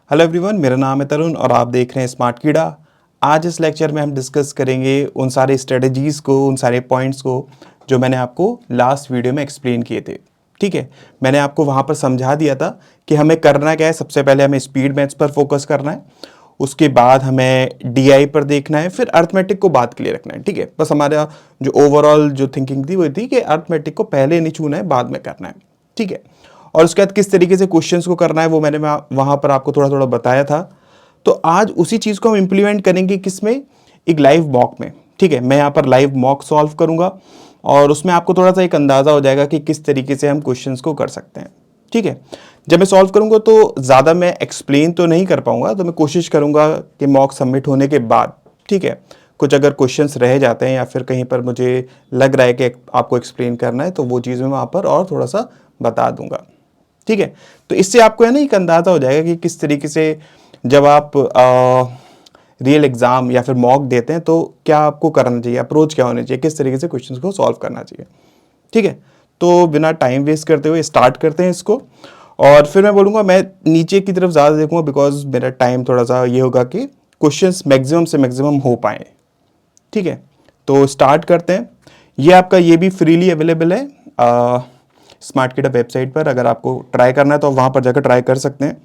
Hello everyone, मेरा नाम है तरुण और आप देख रहे हैं स्मार्ट कीड़ा। आज इस लेक्चर में हम डिस्कस करेंगे उन सारे स्ट्रेटजीज़ को, उन सारे पॉइंट्स को जो मैंने आपको लास्ट वीडियो में एक्सप्लेन किए थे। ठीक है, मैंने आपको वहाँ पर समझा दिया था कि हमें करना क्या है। सबसे पहले हमें स्पीड मैथ्स पर फोकस करना है, उसके बाद हमें डीआई पर देखना है, फिर अर्थमेटिक को बाद के लिए रखना है। ठीक है, बस हमारा जो ओवरऑल जो थिंकिंग थी वो थी कि अर्थमेटिक को पहले नहीं छूना है, बाद में करना है। ठीक है, और उसके बाद किस तरीके से क्वेश्चंस को करना है वो मैंने वहां पर आपको थोड़ा थोड़ा बताया था। तो आज उसी चीज़ को हम इंप्लीमेंट करेंगे, किसमें? एक लाइव मॉक में। ठीक है, मैं यहाँ पर लाइव मॉक सॉल्व करूंगा और उसमें आपको थोड़ा सा एक अंदाज़ा हो जाएगा कि किस तरीके से हम क्वेश्चंस को कर सकते हैं। ठीक है, जब मैं सॉल्व करूंगा तो ज़्यादा मैं एक्सप्लेन तो नहीं कर पाऊंगा, तो मैं कोशिश करूंगा कि मॉक सबमिट होने के बाद, ठीक है, कुछ अगर क्वेश्चंस रह जाते हैं या फिर कहीं पर मुझे लग रहा है कि आपको एक्सप्लेन करना है तो वो चीज़ मैं वहाँ पर और थोड़ा सा बता दूंगा। ठीक है, तो इससे आपको है ना एक अंदाजा हो जाएगा कि किस तरीके से जब आप रियल एग्जाम या फिर मॉक देते हैं तो क्या आपको करना चाहिए, अप्रोच क्या होनी चाहिए, किस तरीके से क्वेश्चंस को सॉल्व करना चाहिए। ठीक है, तो बिना टाइम वेस्ट करते हुए स्टार्ट करते हैं इसको। और फिर मैं बोलूँगा मैं नीचे की तरफ ज़्यादा देखूँगा, बिकॉज मेरा टाइम थोड़ा सा ये होगा कि क्वेश्चंस मैक्सिमम से मैक्सिमम हो पाए। ठीक है, तो स्टार्ट करते हैं। ये आपका ये भी फ्रीली अवेलेबल है स्मार्ट कीड़ा वेबसाइट पर। अगर आपको ट्राई करना है तो वहाँ पर जाकर ट्राई कर सकते हैं।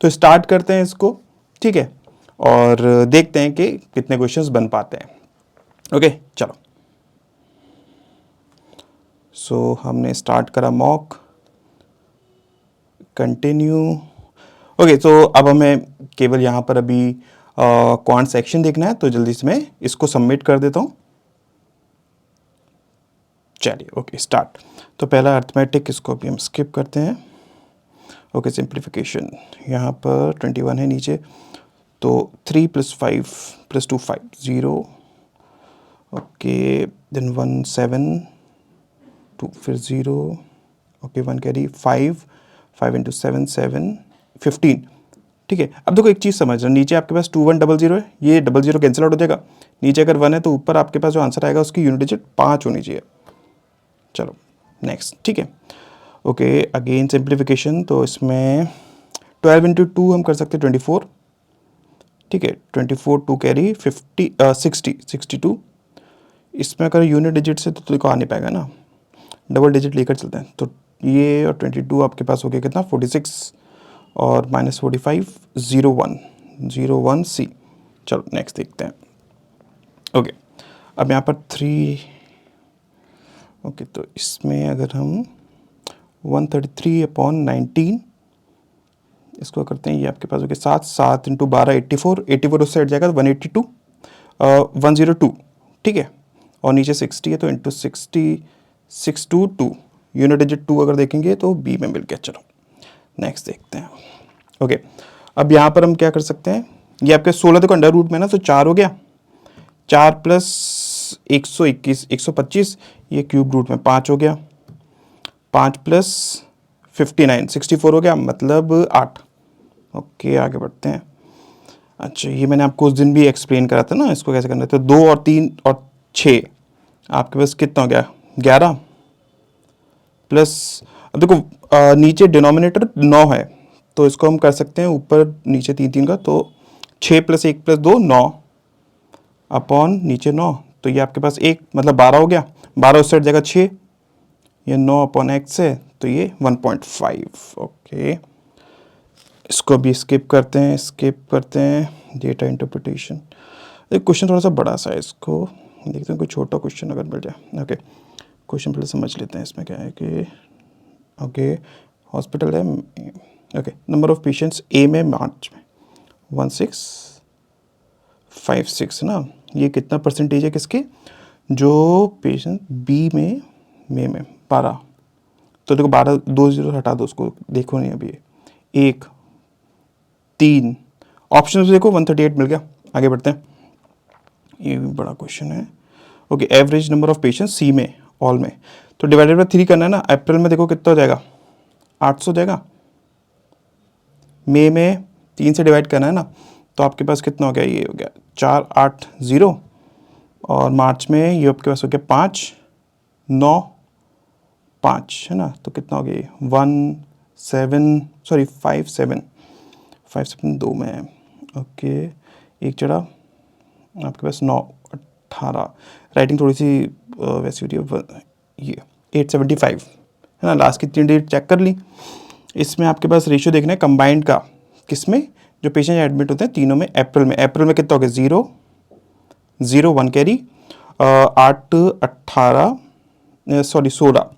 तो स्टार्ट करते हैं इसको। ठीक है, और देखते हैं कि कितने क्वेश्चंस बन पाते हैं। ओके, चलो। सो हमने स्टार्ट करा मॉक, कंटिन्यू। ओके, तो अब हमें केवल यहाँ पर अभी क्वांट सेक्शन देखना है, तो जल्दी से मैं इसको सबमिट कर देता हूँ। चलिए, ओके, स्टार्ट। तो पहला अर्थमेटिक, इसको भी हम स्किप करते हैं। ओके, सिंप्लीफिकेशन यहाँ पर 21 है नीचे, तो 3 + 5 + 2 5 0। ओके, देन 1 7 2 फिर 0। Okay, 1 carry 5 5 × 7 7 15। ठीक है, अब देखो एक चीज़ समझना, नीचे आपके पास 2 1 0 0 है, ये 0 0 कैंसिल आउट हो जाएगा। नीचे अगर 1 है तो ऊपर आपके पास जो आंसर आएगा उसकी यूनिट डिजिट 5 होनी चाहिए। चलो नेक्स्ट। ठीक है, ओके, अगेन सिंप्लीफिकेशन, तो इसमें 12 × 2 हम कर सकते हैं 24। ठीक है, 24 2 कैरी 60 62। इसमें अगर यूनिट डिजिट से तो देखो आ नहीं पाएगा ना, डबल डिजिट लेकर चलते हैं। तो ये और 22 आपके पास हो गया कितना, 46 और -45 0 1 0 1 C। चलो नेक्स्ट देखते हैं। ओके, अब यहाँ पर 3। ओके, तो इसमें अगर हम 133/19 इसको करते हैं, ये आपके पास हो गया 7 7 × 12 84 84 उससे हट जाएगा तो 182 102। ठीक है, और नीचे 60 है तो इंटू 60 622 यूनिट डिजिट 2 अगर देखेंगे तो बी में मिल गया। चलो नेक्स्ट देखते हैं। ओके, अब यहाँ पर हम क्या कर सकते हैं, ये आपके 16 देखो अंडर रूट में ना, तो 4 हो गया, 4 + 121 125, ये क्यूब रूट में 5 हो गया, 5 + 59 64 हो गया, मतलब 8। ओके, आगे बढ़ते हैं। अच्छा, ये मैंने आपको उस दिन भी एक्सप्लेन करा था ना, इसको कैसे करना है। तो 2 और 3 और 6 आपके पास कितना हो गया, 11 प्लस, अब देखो नीचे डिनोमिनेटर 9 है तो इसको हम कर सकते हैं ऊपर नीचे 3 3 का, तो 6 + 1 + 2 9 अपॉन नीचे 9, तो ये आपके पास 1 मतलब 12 हो गया, 12 उससे हट जाएगा 6, ये 9 अपॉन x है तो ये 1.5। ओके, इसको भी स्किप करते हैं डेटा इंटरप्रिटेशन। एक क्वेश्चन थोड़ा सा बड़ा सा है, इसको देखते हैं कोई छोटा क्वेश्चन अगर मिल जाए। ओके, क्वेश्चन पहले समझ लेते हैं। इसमें क्या है कि ओके, हॉस्पिटल है। ओके, नंबर ऑफ पेशेंट्स ए में मार्च में 1656 है ना, ये कितना परसेंटेज है किसके, जो पेशेंट बी में मे में 12, तो देखो 12 2 0 हटा दो, उसको देखो नहीं अभी, 1 3 ऑप्शन से देखो 138 मिल गया। आगे बढ़ते हैं, ये भी बड़ा क्वेश्चन है। Okay, average number of patient सी में ऑल में, तो डिवाइडेड बाय 3 करना है ना। अप्रैल में देखो कितना हो जाएगा, 800 हो जाएगा। मई में 3 से डिवाइड करना है ना, तो आपके पास कितना हो गया, ये हो गया 480, और मार्च में ये आपके पास हो गया 5 9 5 है ना, तो कितना हो गया 5 7 5 7 2 में है, ओके। एक चढ़ा आपके पास 9 18, राइटिंग थोड़ी सी वैसी हो रही है, ये 875 है ना। लास्ट की 3 डेट चेक कर ली। इसमें आपके पास रेशियो देखना है कंबाइंड का, किसमें, जो पेशेंट एडमिट होते हैं तीनों में। अप्रैल में कितना हो गया, 0 0 1 कैरी, 8 18 सॉरी 16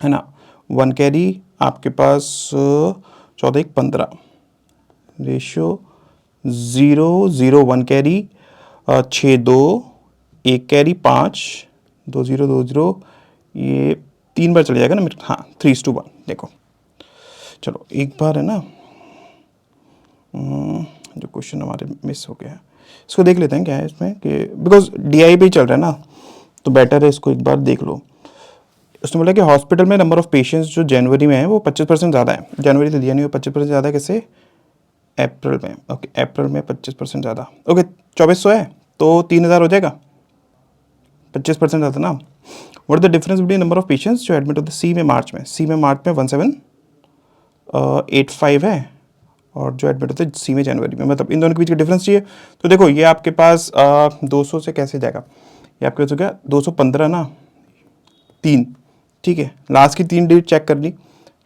है ना, 1 कैरी आपके पास 14 1 15, रेशियो 0 0 1 कैरी, 6 2 1 कैरी 5 2 0 2 0, ये 3 बार चले जाएगा ना मेरे, हाँ 3:1। देखो चलो एक बार है ना, जो क्वेश्चन हमारे मिस हो गया है इसको देख लेते हैं क्या है इसमें, कि बिकॉज DI पे ही चल रहा है ना, तो बेटर है इसको एक बार देख लो। उसने बोला कि हॉस्पिटल में नंबर ऑफ पेशेंट्स जो जनवरी में है वो 25% ज़्यादा है। जनवरी तो दिया नहीं, वो 25% ज़्यादा है, कैसे, अप्रैल में, ओके अप्रैल में 25% ज़्यादा, ओके 2400 है तो 3000 हो जाएगा, 25% ज़्यादा ना। What the difference between number of patients जो एडमिट होते हैं सी में मार्च में, 1785 है, और जो एडमिट होते हैं सी में जनवरी में, मतलब इन दोनों के बीच का डिफरेंस चाहिए। तो देखो ये आपके पास 200 से कैसे जाएगा, ये आपके पास हो गया 215 ना, 3, ठीक है। लास्ट की 3 डेट चेक कर ली,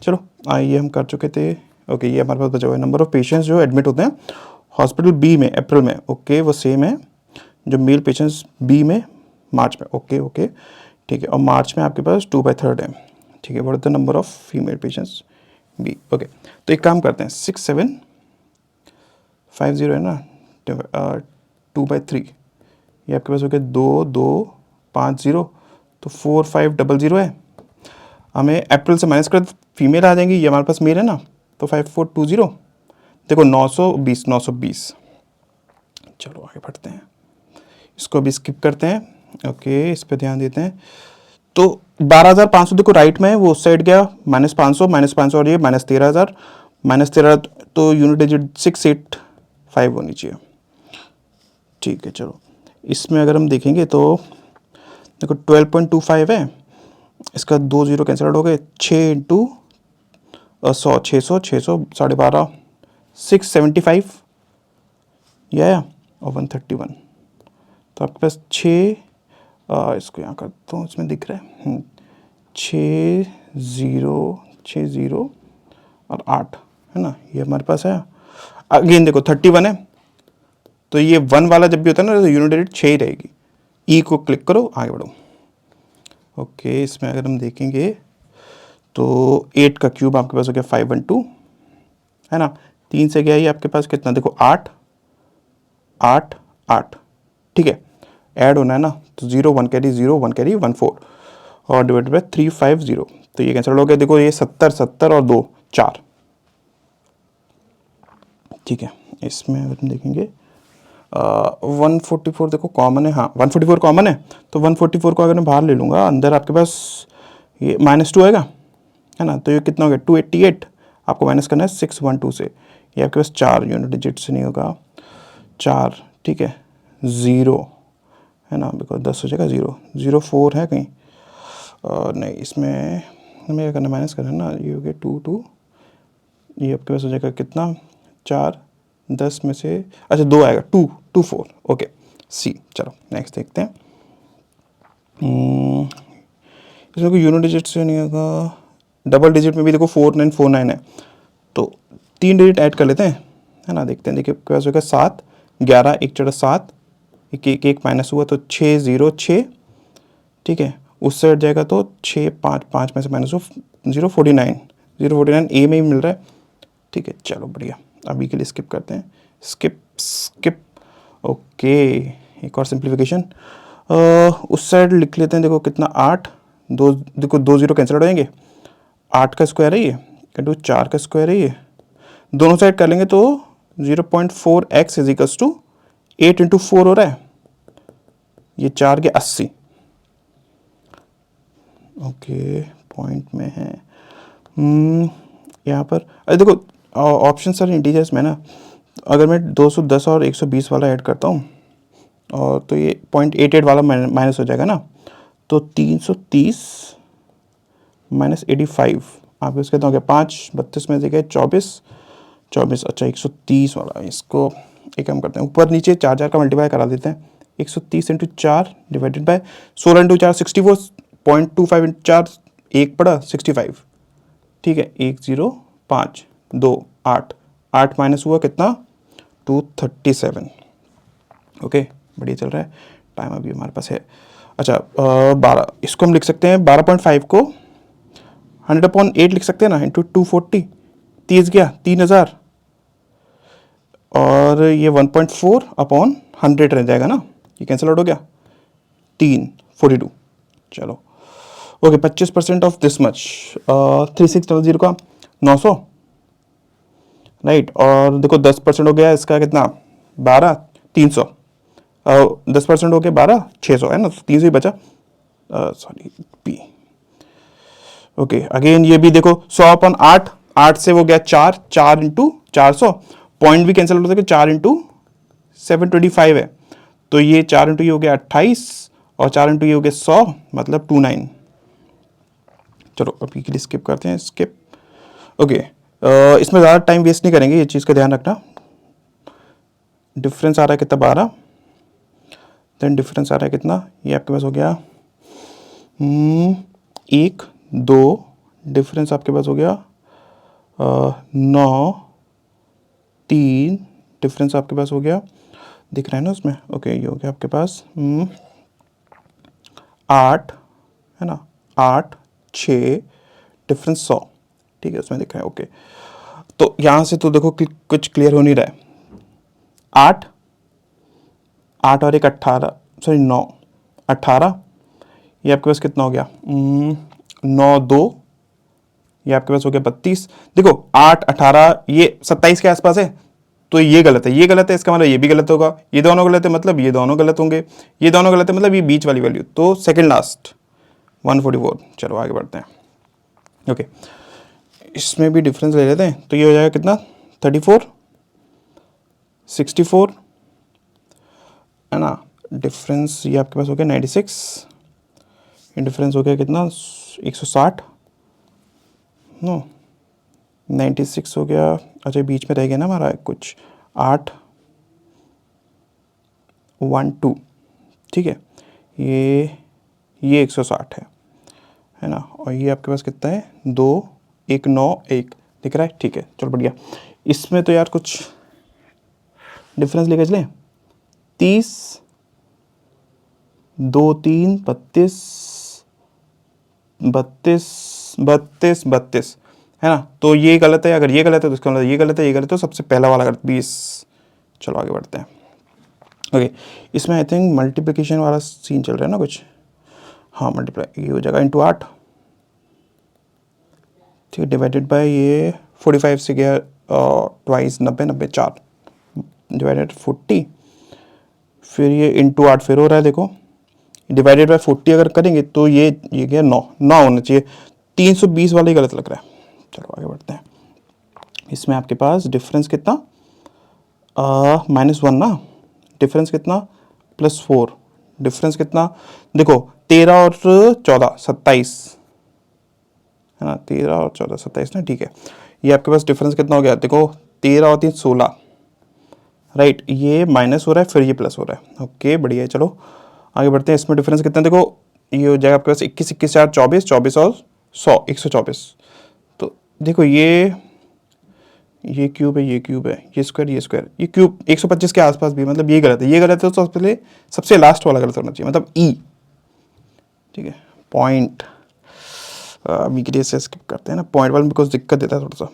चलो ये हम कर चुके थे, ओके। ये हमारे पास बचा हुआ है नंबर ऑफ पेशेंट्स जो एडमिट होते हैं हॉस्पिटल बी में अप्रैल में, ओके वो सेम है जो मेल पेशेंट्स बी में मार्च में, ओके ओके ठीक है। और मार्च में आपके पास 2/3 है, ठीक है। What is the number of female patients B, okay. तो एक काम करते हैं 6750 है ना, 2/3, ये आपके पास हो गया 2 2 5 0, तो 4500 है। हमें अप्रैल से माइनस कर फीमेल आ जाएंगी, ये हमारे पास मेल है ना, तो 5420, देखो 920। चलो आगे बढ़ते हैं, इसको अभी स्किप करते हैं, ओके इस पे ध्यान देते हैं। तो 12500 देखो राइट में है, वो उस साइड गया, -500 और ये -13000, -13, तो यूनिट डिजिट 685 होनी चाहिए, ठीक है। चलो इसमें अगर हम देखेंगे तो देखो 12.25 है, इसका 2 0 कैंसिल हो गए, 6 × 100 600 600 12.5 675 ये आया, और 131, तो आपके पास 6 इसको यहाँ करता हूँ, इसमें दिख रहा है 6 0 6 0 और 8 है ना, ये हमारे पास है। अगेन देखो 31 है, तो ये 1 वाला जब भी होता है ना तो यूनिट डिजिट 6 ही रहेगी। ई को क्लिक करो, आगे बढ़ो, ओके। इसमें अगर हम देखेंगे तो 8 का क्यूब आपके पास हो गया 512 है ना, 3 से गया ये आपके पास कितना, देखो 8 8 8, ठीक है। ऐड होना है ना, तो 0 1 कैरी 0 1 कैरी 14 और डिवाइडेड बाय 350, तो ये कैंसिल हो गया। देखो ये 70 70 और 2 4, ठीक है। इसमें अगर हम देखेंगे 144 देखो कॉमन है, हाँ 144 कॉमन है, तो 144 को अगर मैं बाहर ले लूँगा, अंदर आपके पास ये -2 आएगा है ना, तो ये कितना हो गया 288, आपको माइनस करना है 612 से, ये आपके पास 4 यूनिट डिजिट से नहीं होगा, 4, ठीक है। 0 है ना, बिकॉज 10 हो जाएगा, 0 0 4 है कहीं, नहीं इसमें हमें क्या करना, माइनस करना है ना, ये हो गया 2 2, ये आपके पास हो जाएगा कितना 4 10 में से, अच्छा 2 आएगा 2 2 4, ओके सी। चलो नेक्स्ट देखते हैं, इसमें कोई यूनिट डिजिट से नहीं होगा, डबल डिजिट में भी देखो 4949 है, तो 3 डिजिट ऐड कर लेते हैं है ना, देखते हैं। देखिए आपके पास होगा 7 11 1 चढ़ा 7, एक एक माइनस हुआ तो 6 0 6, ठीक है। उस साइड जाएगा तो 6 5 5 में से माइनस हो 049 ए में ही मिल रहा है, ठीक है। चलो बढ़िया, अभी के लिए स्किप करते हैं, स्किप ओके। एक और सिंप्लीफिकेशन उस साइड लिख लेते हैं, देखो कितना 8 2, देखो 2 0 कैंसिल हो जाएंगे, 8 का स्क्वायर है ये, इंटू 4 का स्क्वायर है ये, दोनों साइड कर लेंगे तो 0.4x इजिकल्स टू 8 × 4 हो रहा है, ये 4 के 80, ओके पॉइंट में है। यहाँ पर अरे देखो ऑप्शन सर इंटीजर्स में ना, अगर मैं 210 और 120 वाला ऐड करता हूँ और तो ये 0.88 वाला माइनस हो जाएगा ना, तो 330 - 85 आप इसके तो हो गया 5 32 में से गए 24 24, अच्छा 130 वाला, इसको एक काम करते हैं, ऊपर नीचे 4 का मल्टीप्लाई करा देते हैं। 130 into 4 divided by 16 into 4 64.25 into 4 1 पड़ा 65, ठीक है। 105 2 8 8 माइनस हुआ कितना 237, ओके बढ़िया चल रहा है, टाइम अभी हमारे पास है। अच्छा 12, इसको हम लिख सकते हैं 12.5 को 100/8 लिख सकते हैं ना, इंटू 240, 30 गया 3000, और ये 1.4/100 रह जाएगा ना, ये कैंसिल आउट हो गया, 342, चलो ओके। 25% ऑफ दिस मच 3600 का 900, राइट, और देखो 10% हो गया इसका कितना 12 300, 10% हो गया 12 600 है ना, 300 ही बचा, सॉरी पी, ओके। अगेन ये भी देखो 100/8, 8 से वो गया 4, 4 इंटू 400, पॉइंट भी कैंसिल हो गया, 4 इंटू 725 है, तो ये 4 इंटू ये हो गया 28, और 4 इंटू ये हो गया 100, मतलब 29। चलो अभी के लिए स्किप करते हैं, स्किप, ओके। इसमें ज़्यादा टाइम वेस्ट नहीं करेंगे, ये चीज़ का ध्यान रखना। डिफरेंस आ रहा है कितना 12, देन डिफरेंस आ रहा है कितना, ये आपके पास हो गया 1 2, डिफरेंस आपके पास हो गया 9 3, डिफरेंस आपके पास हो गया, दिख रहा है ना उसमें, ओके ये हो गया आपके पास 8 है ना, 8 6, डिफरेंस 100, ठीक है उसमें दिख रहा है, ओके। तो यहाँ से तो देखो कि कुछ क्लियर हो नहीं रहा है। 8 8 और 1 18, सॉरी 9 18, ये आपके पास कितना हो गया 9 2, ये आपके पास हो गया 32। देखो 8 18 ये 27 के आसपास है, तो ये गलत है, ये गलत है, इसका मतलब ये भी गलत होगा, ये दोनों गलत है मतलब ये दोनों गलत होंगे, ये दोनों गलत है मतलब ये बीच वाली वैल्यू, तो सेकंड लास्ट 144। चलो आगे बढ़ते हैं, ओके। इसमें भी डिफरेंस ले लेते हैं, तो ये हो जाएगा कितना 34 64 है ना, डिफरेंस ये आपके पास हो गया 96, ये डिफरेंस हो गया कितना 160, नो 96 हो गया, अच्छा बीच में रह गया ना हमारा कुछ 8 1 2, ठीक है, ये 160 है ना, और ये आपके पास कितना है 2 1 9 1 दिख रहा है, ठीक है चलो बढ़िया। इसमें तो यार कुछ डिफरेंस लेकर चलें, 30 2 3 32 32 32 32 है ना, तो ये गलत है, अगर ये गलत है तो इसका मतलब ये गलत है, ये गलत है, तो सबसे पहला वाला गलत 20। चलो आगे बढ़ते हैं, ओके। इसमें आई थिंक मल्टीप्लिकेशन वाला सीन चल रहा है ना कुछ, हाँ मल्टीप्लाई, ये हो जाएगा इंटू 8, ठीक है, डिवाइडेड बाय ये 45 से गया ट्वाइस 90 90 4 डिवाइडेड 40, फिर ये इंटू 8 फिर हो रहा है, देखो डिवाइडेड बाय 40 अगर करेंगे तो ये गया 9 9 होना चाहिए, 320 वाला ही गलत लग रहा है। चलो आगे बढ़ते हैं, इसमें आपके पास डिफरेंस कितना -1 ना, डिफरेंस कितना +4, डिफरेंस कितना देखो 13 और 14 27 है ना, 13 और 14 27 ना, ठीक है। ये आपके पास डिफरेंस कितना हो गया, देखो 13 और 3 16, राइट, ये माइनस हो रहा है फिर ये प्लस हो रहा है, ओके बढ़िया है। चलो आगे बढ़ते हैं, इसमें डिफरेंस कितना देखो, ये हो जाएगा आपके पास 21 21 4 24 24 और 100 124, तो देखो ये क्यूब है, ये क्यूब है, ये स्क्वायर, ये क्यूब 125 के आसपास भी, मतलब ये गलत है, ये गलत है, तो सबसे लास्ट वाला गलत होना चाहिए, मतलब ई, ठीक है। पॉइंट अभी के लिए से स्किप करते हैं ना, पॉइंट वाला बिकॉज दिक्कत देता है थोड़ा सा,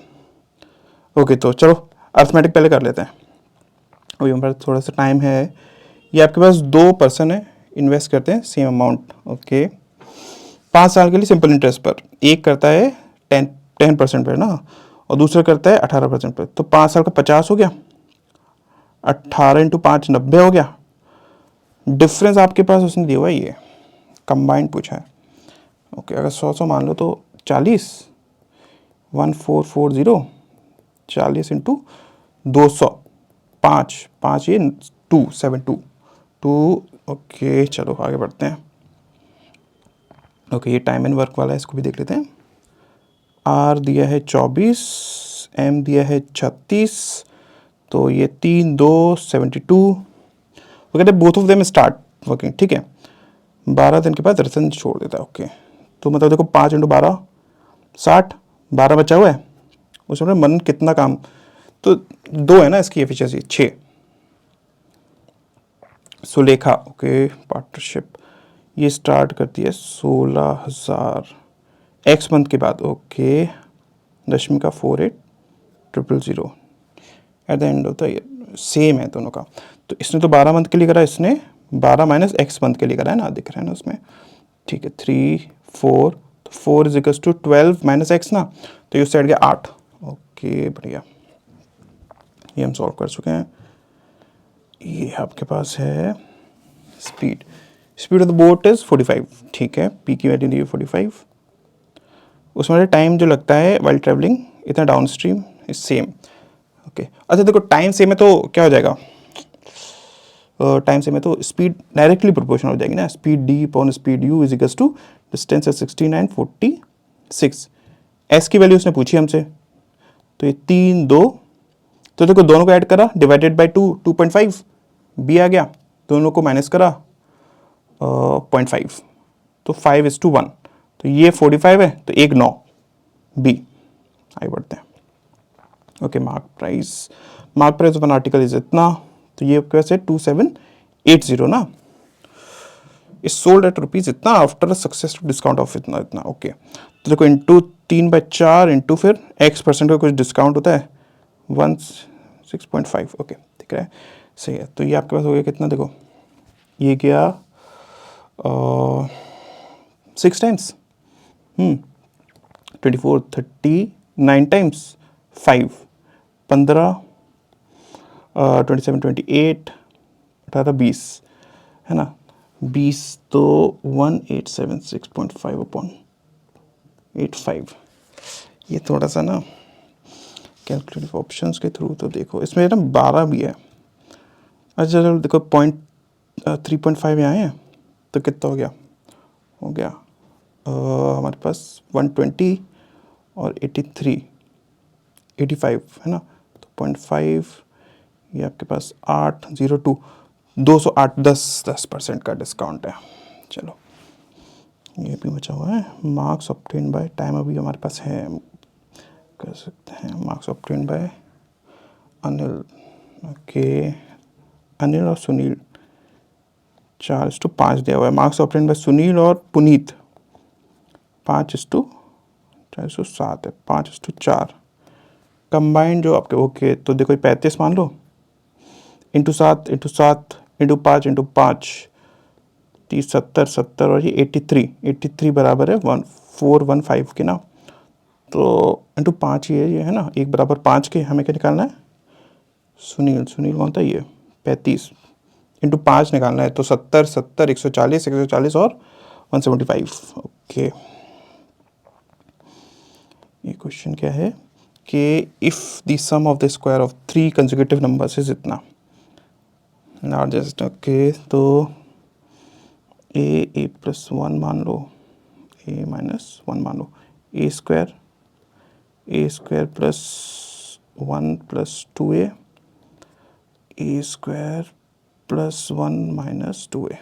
ओके। तो चलो अर्थमेटिक पहले कर लेते हैं, अभी हमारे पास थोड़ा सा टाइम है। ये आपके पास 2 पर्सन है, इन्वेस्ट करते हैं सेम अमाउंट, ओके 5 साल के लिए सिंपल इंटरेस्ट पर, एक करता है 10% पर ना, और दूसरा करता है 18% पर, तो 5 साल का 50 हो गया, 18 इंटू 5 90 हो गया, डिफरेंस आपके पास उसने दिया हुआ है, ये कंबाइंड पूछा है, ओके। अगर 100 मान लो तो 40 1440, 40 इंटू 200 5 5 ये 2 ओके। चलो आगे बढ़ते हैं, ओके। ये टाइम एंड वर्क वाला है, इसको भी देख लेते हैं। आर दिया है 24 m दिया है 36, तो ये 3 2 72। वो कहते हैं both of them start working, ठीक है। 12 दिन के बाद रतन छोड़ देता है, ओके। तो मतलब देखो 5 × 12 60, 12 बचा हुआ है, उसमें मन कितना काम, तो 2 है ना इसकी एफिशिएंसी 6। सुलेखा, ओके, पार्टनरशिप ये स्टार्ट करती है 16,000 एक्स मंथ के बाद, ओके। दशमी का 48,000 at the end of the year, same है दोनों का। तो इसने तो 12 मंथ के लिए करा, इसने 12 माइनस एक्स मंथ के लिए करा है ना, दिख रहा है ना उसमें, ठीक है। 3 4, तो 4 is equals to 12 minus x ना, तो ये उस साइड गया 8, ओके बढ़िया। ये हम सॉल्व कर चुके हैं। ये आपके पास है speed, speed of the boat is 45, ठीक है। पी की वैल्यू दी है 45, उसमें टाइम जो लगता है वाइल ट्रेवलिंग इतना down stream is same, okay. अच्छा देखो टाइम सेम है तो क्या हो जाएगा, टाइम सेम है तो स्पीड डायरेक्टली प्रोपोर्शनल हो जाएगी ना, speed D upon speed U is equals to distance है 6946। एस की वैल्यू उसने पूछी हमसे, तो ये 3 2, तो देखो दोनों को ऐड करा डिवाइडेड बाई 2 2.5, बी आ गया, दोनों को माइनस करा 0.5, तो 5:1, तो ये 45 है तो एक 9, बी। आगे बढ़ते हैं, okay. Mark price of an article is इतना, तो ये कैसे 2780 ना, इज सोल्ड एट रुपीज इतना आफ्टर सक्सेसफुल डिस्काउंट ऑफ इतना इतना, ओके। तो देखो इंटू 3/4 इंटू फिर x% का कुछ डिस्काउंट होता है 16.5, ओके ठीक है, सही है। तो ये आपके पास हो गया कितना, देखो ये गया 6 टाइम्स 24 39 टाइम्स 5 15 27 28 18 20 है ना, 20, तो 1876.5 अपॉन 85। ये थोड़ा सा ना कैलकुलेटिव ऑप्शंस के थ्रू तो देखो इसमें ना 12 भी है। अच्छा चलो देखो 3.5 यहाँ है, तो कितना हो गया हमारे पास 120 और 85 है ना, तो 0.5, ये आपके पास 802 208 10% का डिस्काउंट है। चलो ये भी बचा हुआ है। मार्क्स ऑब्टेन बाय टाइम अभी हमारे पास है, कर सकते हैं। Marks obtain bye Anil, okay, Anil और सुनील 4:5 दिया हुआ है। मार्क्स ऑब्टेन बाय सुनील और पुनीत 5:407 है, 5:4 कंबाइंड जो आपके, ओके। तो देखो 35 मान लो, इंटू 7 इंटू 5 इंटू 5 30 70 और ये 83 बराबर है 1415 के ना, तो इंटू 5 ये है ना, 1 बराबर 5 के हमें क्या निकालना है, सुनील कौन था, ये 35 इंटू 5 निकालना है, तो 70 140 और 175, ओके। ये क्वेश्चन क्या है कि if the sum of the square of 3 consecutive numbers is इतना लार्जेस्ट, ओके। तो a प्लस 1 मान लो, a माइनस 1 मान लो, a square plus 1 plus 2a square plus 1 minus 2a,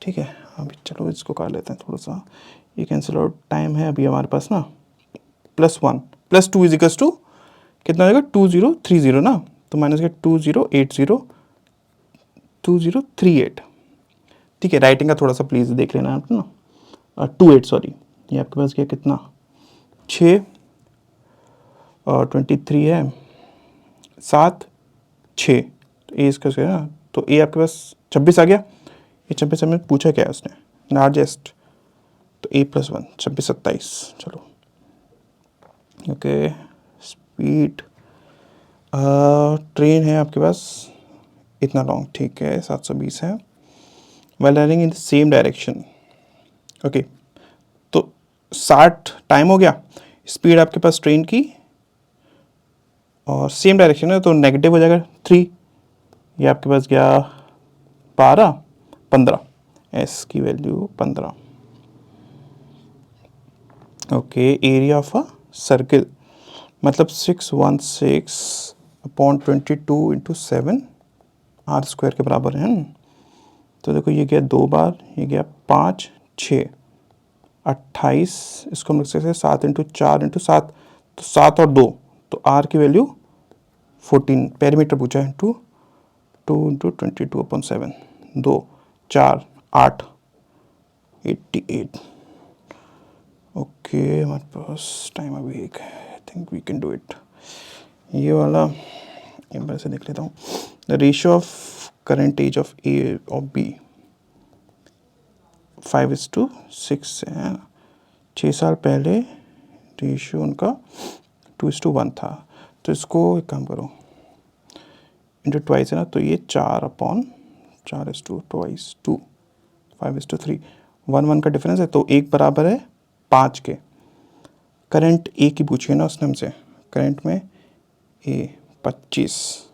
ठीक है। अभी चलो इसको कर लेते हैं थोड़ा सा, ये कैंसिल आउट, टाइम है अभी हमारे पास ना प्लस 1 प्लस 2 इजिकल्स टू कितना आएगा 2030 ना, तो माइनस के 2038, ठीक है। राइटिंग का थोड़ा सा प्लीज़ देख लेना आप ना, 28 सॉरी, ये आपके पास क्या कितना 6 और 23 है 7 6, तो ए इसका है ना, तो ए आपके पास 26 आ गया। ये 26 हमें पूछा क्या है उसने, लार्जेस्ट, तो a प्लस 1 26 27, चलो ओके। स्पीड ट्रेन है आपके पास इतना लॉन्ग, ठीक है 720 है, well running in the same direction, okay. तो 60 टाइम हो गया, स्पीड आपके पास ट्रेन की और सेम डायरेक्शन है तो नेगेटिव हो जाएगा 3, ये आपके पास गया 12 15, एस की value 15, okay. Area of a circle, मतलब 616/22 × 7 आर स्क्वायर के बराबर है ना। तो देखो ये गया 2 बार, ये गया 5, 6, 28, इसको हम लिख सकते हैं 7 × 4 × 7, तो 7 और 2, तो आर की वैल्यू 14, पेरीमीटर पूछा है, 2 × 22/7, 2, 4, 8, 88। ओके, हमारे पास टाइम अभी एक है, I think we can do it. ये वाला एक बार से देख लेता हूँ। The ratio of current age of A और बी 5:6 है। 6 साल पहले रेशियो उनका 2:1 था। तो इसको एक काम करो, इंटू ट्वाइस है ना, तो ये 4/4:2, 5:3, 1 का डिफरेंस है, तो एक बराबर है 5 के। करंट ए की पूछी है ना उसने हमसे, करंट में ए 25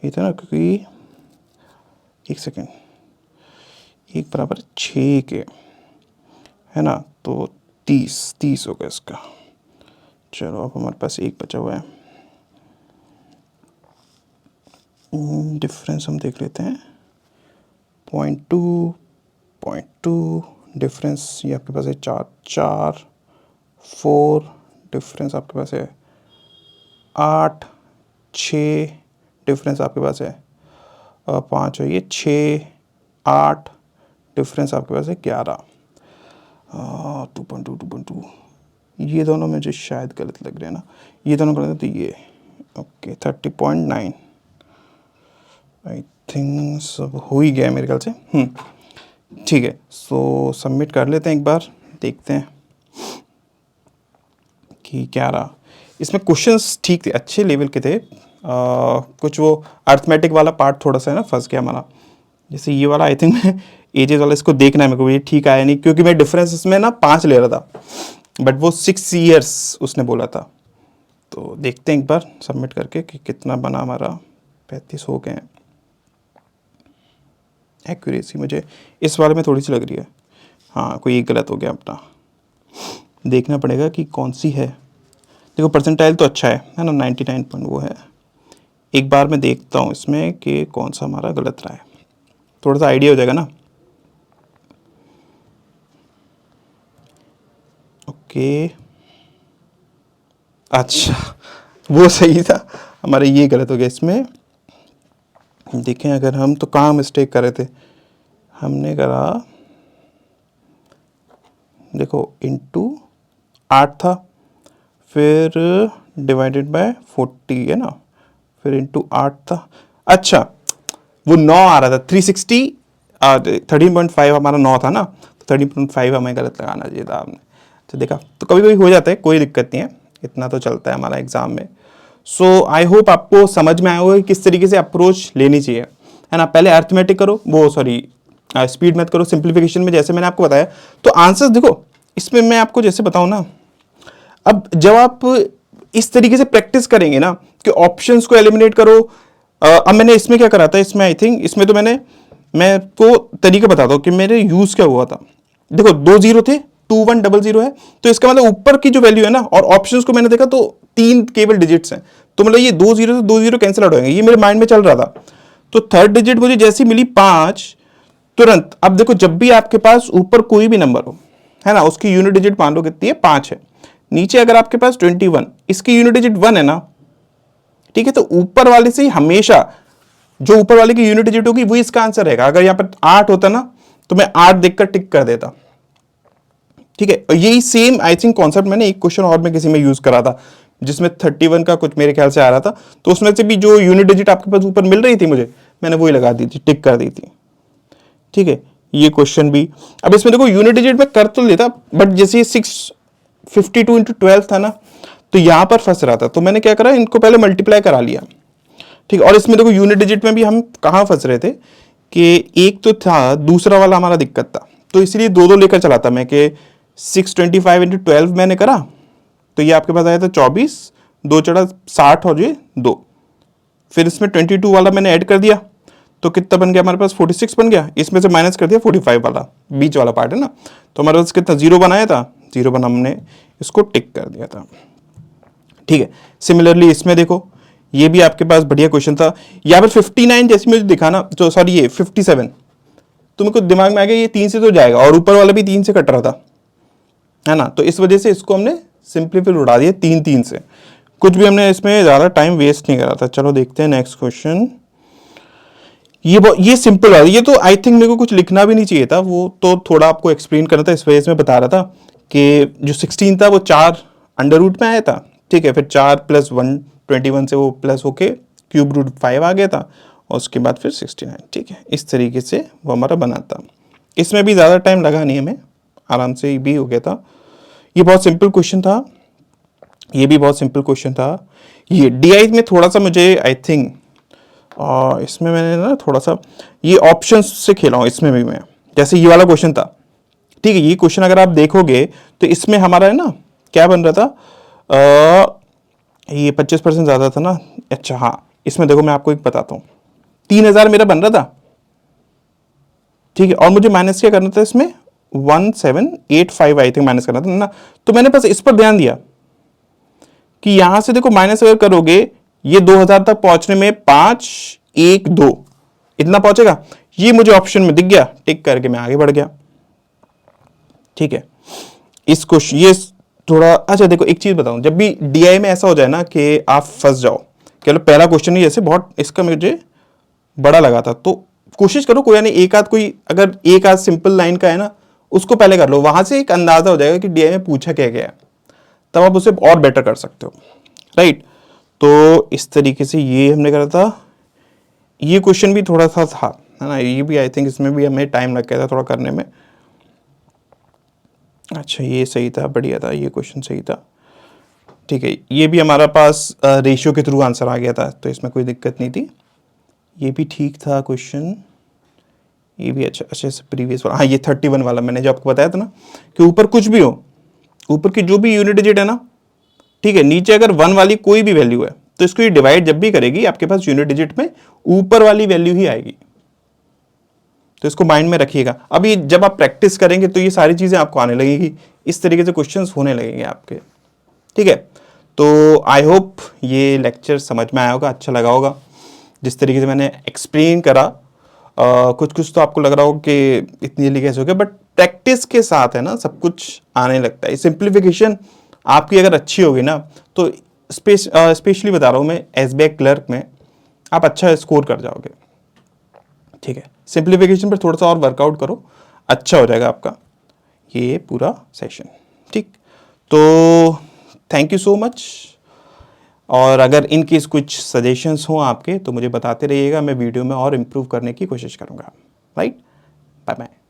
ये था ना, क्योंकि एक सेकेंड, एक बराबर 6 के है ना, तो 30 होगा इसका। चलो अब हमारे पास एक बचा हुआ है, डिफरेंस हम देख लेते हैं। 0.2 डिफरेंस ये आपके पास है 4, 4 डिफरेंस आपके पास है 8, 6 डिफरेंस आपके पास है 5 है, ये 6, 8 डिफरेंस आपके पास है 11। 2.2 ये दोनों मुझे शायद गलत लग रहे हैं ना, ये दोनों गलत, तो ये ओके 30.9 आई थिंक सब हो ही गया है मेरे ख्याल से। ठीक है, सो सबमिट कर लेते हैं, एक बार देखते हैं कि क्या रहा। इसमें क्वेश्चंस ठीक थे, अच्छे लेवल के थे। कुछ वो अर्थमेटिक वाला पार्ट थोड़ा सा है ना फंस गया हमारा, जैसे ये वाला आई थिंक एजेस वाला, इसको देखना है मेरे को ये ठीक आया नहीं, क्योंकि मैं डिफरेंस इसमें ना 5 ले रहा था, बट वो 6 ईयर्स उसने बोला था। तो देखते हैं एक बार सबमिट करके कि कितना बना हमारा। 35 हो गए हैं। एक्यूरेसी मुझे इस बारे में थोड़ी सी लग रही है, हाँ कोई एक गलत हो गया अपना, देखना पड़ेगा कि कौन सी है। देखो परसेंटाइल तो अच्छा है ना, 99 पॉइंट वो है। एक बार मैं देखता हूँ इसमें कि कौन सा हमारा गलत रहा है, थोड़ा सा आइडिया हो जाएगा ना। ओके अच्छा वो सही था, हमारा ये गलत हो गया इसमें। देखें अगर हम तो कहाँ मिस्टेक कर रहे थे, हमने करा देखो इंटू 8 था, फिर डिवाइडेड बाय 40 है ना, फिर इंटू 8 था। अच्छा वो 9 आ रहा था, 360 13.5 हमारा 9 था ना, तो 13.5 हमें गलत लगाना चाहिए था आपने। तो देखा, तो कभी कभी हो जाता है, कोई दिक्कत नहीं है, इतना तो चलता है हमारा एग्जाम में। सो आई होप आपको समझ में आया होगा कि किस तरीके से अप्रोच लेनी चाहिए, है ना। पहले अर्थमेटिक करो, वो सॉरी स्पीड मैथ करो, सिंप्लीफिकेशन में जैसे मैंने आपको बताया। तो आंसर्स देखो, इसमें मैं आपको जैसे बताऊं ना, अब जब आप इस तरीके से प्रैक्टिस करेंगे ना कि ऑप्शंस को एलिमिनेट करो। अब मैंने इसमें क्या करा था, इसमें आई थिंक इसमें तो मैं को तरीका बताता हूँ कि मेरे यूज क्या हुआ था। देखो 2 0 थे, 2 1 0 0 है, तो इसका मतलब ऊपर की जो वैल्यू है ना, और ऑप्शंस को मैंने देखा तो 3 केवल डिजिट्स हैं, तो मतलब ये 2 0 से 2 0 कैंसिल आउट हो जाएंगे, ये मेरे माइंड में चल रहा था। तो थर्ड डिजिट मुझे जैसी मिली 5, तुरंत। अब देखो जब भी आपके पास ऊपर कोई भी नंबर हो, है ना, उसकी यूनिट डिजिट मान लो कितनी है, 5 है। नीचे अगर आपके पास 21, इसकी यूनिट डिजिट 1 है ना, ठीक है, तो ऊपर वाले से हमेशा जो ऊपर वाले की यूनिट डिजिट होगी वही इसका आंसर रहेगा। अगर यहां पर 8 होता ना, तो मैं 8 देखकर टिक कर देता, ठीक है। और यही सेम आई थिंक कॉन्सेप्ट मैंने एक क्वेश्चन और में किसी में यूज करा था, जिसमें 31 का कुछ मेरे ख्याल से आ रहा था, तो उसमें से भी जो यूनिट डिजिट आपके पास ऊपर मिल रही थी मुझे, मैंने वही लगा दी थी, टिक कर दी थी, ठीक है। ये क्वेश्चन भी, अब इसमें देखो यूनिट डिजिट में कर तो लेता, बट जैसे 652 × 12 था ना, तो यहां पर फंस रहा था, तो मैंने क्या करा, इनको पहले मल्टीप्लाई करा लिया, ठीक है। और इसमें देखो यूनिट डिजिट में भी हम कहां फंस रहे थे कि एक तो था, दूसरा वाला हमारा दिक्कत था, तो इसलिए 2 लेकर चला था मैं कि 625 × 12 मैंने करा, तो ये आपके पास आया था 24, 2 चढ़ा 60 और ये 2, फिर इसमें 22 वाला मैंने ऐड कर दिया, तो कितना बन गया हमारे पास, 46 बन गया। इसमें से माइनस कर दिया 45 वाला, बीच वाला पार्ट है ना, तो हमारे पास कितना 0 बनाया था, 0 बना, हमने इसको टिक कर दिया था, ठीक है। सिमिलरली इसमें देखो, ये भी आपके पास बढ़िया क्वेश्चन था। यहाँ पर 59 जैसे मुझे दिखाना, तो सॉरी ये 57, तो मेरे को दिमाग में आ गया ये 3 से तो जाएगा, और ऊपर वाला भी 3 से कट रहा था, है ना। तो इस वजह से इसको हमने सिंपलीफाई उड़ा दिया 3 से। कुछ भी हमने इसमें ज़्यादा टाइम वेस्ट नहीं करा था। चलो देखते हैं नेक्स्ट क्वेश्चन। ये सिंपल वाला, ये तो आई थिंक मेरे को कुछ लिखना भी नहीं चाहिए था, वो तो थोड़ा आपको एक्सप्लेन करना था, इस वजह से मैं बता रहा था कि जो 16 था वो 4 अंडर रूट में आया था, ठीक है। फिर 4 + 121 से वो प्लस होके क्यूब रूट 5 आ गया था, और उसके बाद फिर 69, ठीक है। इस तरीके से वो हमारा बना था। इसमें भी ज़्यादा टाइम लगा नहीं हमें, आराम से भी हो गया था। ये बहुत सिंपल क्वेश्चन था, ये भी बहुत सिंपल क्वेश्चन था। ये DI में थोड़ा सा मुझे आई थिंक इसमें मैंने ना थोड़ा सा ये ऑप्शंस से खेला हूँ इसमें भी मैं। जैसे ये वाला क्वेश्चन था, ठीक है, ये क्वेश्चन अगर आप देखोगे तो इसमें हमारा है ना क्या बन रहा था, ये 25% ज़्यादा था ना। अच्छा हाँ, इसमें देखो मैं आपको एक बताता हूँ, 3000 मेरा बन रहा था, ठीक है, और मुझे माइनस क्या करना था इसमें, 1785 आई थिंक माइनस करना था ना। तो मैंने बस इस पर ध्यान दिया कि यहां से देखो माइनस अगर करोगे, ये 2000 तक पहुंचने में 5 1 2 इतना पहुंचेगा, ये मुझे ऑप्शन में दिख गया, टिक करके मैं आगे बढ़ गया, ठीक है। इस क्वेश्चन ये थोड़ा, अच्छा देखो एक चीज बताऊं, जब भी DI में ऐसा हो जाए ना कि आप फंस जाओ, चलो पहला क्वेश्चन ही जैसे बहुत इसका मुझे बड़ा लगा था, तो कोशिश करो कोई, यानी एक आध कोई, अगर एक आध सिंपल लाइन का है ना, उसको पहले कर लो, वहां से एक अंदाजा हो जाएगा कि DI में पूछा क्या गया है, तब आप उसे और बेटर कर सकते हो, राइट। तो इस तरीके से ये हमने करा था। ये क्वेश्चन भी थोड़ा सा था, है ना, ये भी आई थिंक इसमें भी हमें टाइम लग गया था थोड़ा करने में। अच्छा ये सही था, बढ़िया था, ये क्वेश्चन सही था, ठीक है। ये भी हमारा पास रेशियो के थ्रू आंसर आ गया था, तो इसमें कोई दिक्कत नहीं थी। ये भी ठीक था क्वेश्चन, ये भी अच्छा अच्छे से प्रीवियस वाला, हाँ ये 31 वाला मैंने जो आपको बताया था ना कि ऊपर कुछ भी हो, ऊपर की जो भी यूनिट डिजिट है ना, ठीक है, नीचे अगर 1 वाली कोई भी वैल्यू है तो इसको ये डिवाइड जब भी करेगी आपके पास यूनिट डिजिट में ऊपर वाली वैल्यू ही आएगी, तो इसको माइंड में रखिएगा। अभी जब आप प्रैक्टिस करेंगे तो ये सारी चीजें आपको आने लगेगी, इस तरीके से क्वेश्चंस होने लगेंगे आपके, ठीक है। तो आई होप ये लेक्चर समझ में आया होगा, अच्छा लगा होगा, जिस तरीके से मैंने एक्सप्लेन करा। कुछ कुछ तो आपको लग रहा हो कि इतनी जल्दी कैसे हो गया, बट प्रैक्टिस के साथ है ना सब कुछ आने लगता है। सिंप्लीफिकेशन आपकी अगर अच्छी होगी ना, तो स्पेशली बता रहा हूँ मैं, SBI क्लर्क में आप अच्छा स्कोर कर जाओगे, ठीक है। सिंप्लीफिकेशन पर थोड़ा सा और वर्कआउट करो, अच्छा हो जाएगा आपका ये पूरा सेशन, ठीक। तो थैंक यू सो मच, और अगर इन केस कुछ सजेशंस हो आपके तो मुझे बताते रहिएगा, मैं वीडियो में और इम्प्रूव करने की कोशिश करूँगा, राइट। Bye bye.